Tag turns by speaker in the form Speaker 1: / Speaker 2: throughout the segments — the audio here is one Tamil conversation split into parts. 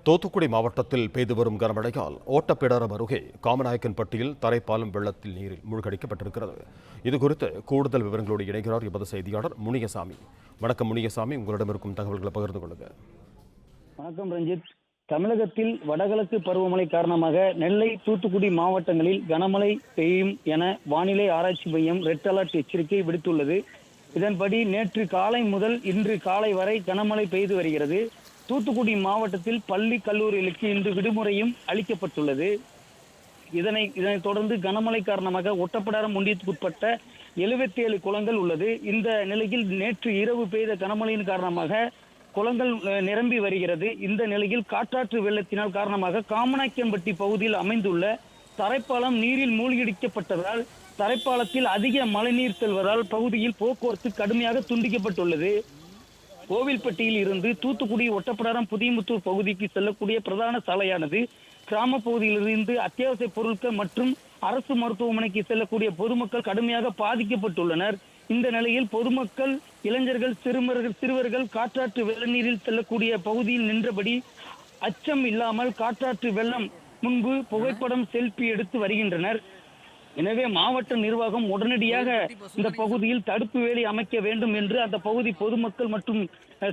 Speaker 1: தூத்துக்குடி மாவட்டத்தில் பெய்து வரும் கனமழையால் ஓட்டப்பிடாரம் அருகே காமநாயக்கன்பட்டியில் தரைப்பாலம் வெள்ளத்தில் நீரில் மூழ்கடிக்கப்பட்டிருக்கிறது. இதுகுறித்து கூடுதல் விவரங்களோடு இணைகிறார் எமது செய்தியாளர் முனியசாமி. வணக்கம் முனியசாமி, உங்களிடம் இருக்கும் தகவல்களை பகிர்ந்து கொள்ளுங்க.
Speaker 2: வணக்கம் ரஞ்சித். தமிழகத்தில் வடகிழக்கு பருவமழை காரணமாக நெல்லை, தூத்துக்குடி மாவட்டங்களில் கனமழை பெய்யும் என வானிலை ஆராய்ச்சி மையம் ரெட் அலர்ட் எச்சரிக்கை விடுத்துள்ளது. இதன்படி நேற்று காலை முதல் இன்று காலை வரை கனமழை பெய்து வருகிறது. தூத்துக்குடி மாவட்டத்தில் பள்ளி கல்லூரிகளுக்கு இன்று விடுமுறையும் அளிக்கப்பட்டுள்ளது. இதனைத் தொடர்ந்து கனமழை காரணமாக ஒட்டப்பிடாரம் ஒன்றியத்துக்குட்பட்ட 77 குளங்கள் உள்ளது. இந்த நிலையில் நேற்று இரவு பெய்த கனமழையின் காரணமாக குளங்கள் நிரம்பி வருகிறது. இந்த நிலையில் காற்றாற்று வெள்ளத்தினால் காரணமாக காமநாயக்கன்பட்டி பகுதியில் அமைந்துள்ள தரைப்பாலம் நீரில் மூழ்கடிக்கப்பட்டதால் தரைப்பாலத்தில் அதிக மழைநீர் செல்வதால் பகுதியில் போக்குவரத்து கடுமையாக துண்டிக்கப்பட்டுள்ளது. கோவில்பட்டியில் இருந்து தூத்துக்குடி ஒட்டப்பிடாரம் புதியமுத்தூர் பகுதிக்கு செல்லக்கூடிய பிரதான சாலையானது கிராம பகுதியிலிருந்து அத்தியாவசிய பொருட்கள் மற்றும் அரசு மருத்துவமனைக்கு செல்லக்கூடிய பொதுமக்கள் கடுமையாக பாதிக்கப்பட்டுள்ளனர். இந்த நிலையில் பொதுமக்கள், இளைஞர்கள், சிறுவர்கள் காற்றாற்று வெள்ள நீரில் செல்லக்கூடிய பகுதியில் நின்றபடி அச்சம் இல்லாமல் காற்றாற்று வெள்ளம் முன்பு புகைப்படம், செல்ஃபி எடுத்து வருகின்றனர். எனவே மாவட்ட நிர்வாகம் உடனடியாக இந்த பகுதியில் தடுப்பு வேலி அமைக்க வேண்டும் என்று அந்த பகுதி பொதுமக்கள் மற்றும்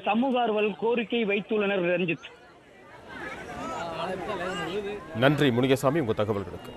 Speaker 2: சமூக ஆர்வலர்கள் கோரிக்கை வைத்துள்ளனர். ரஞ்சித்,
Speaker 1: நன்றி முனியசாமி, உங்கள் தகவல்களுக்கு.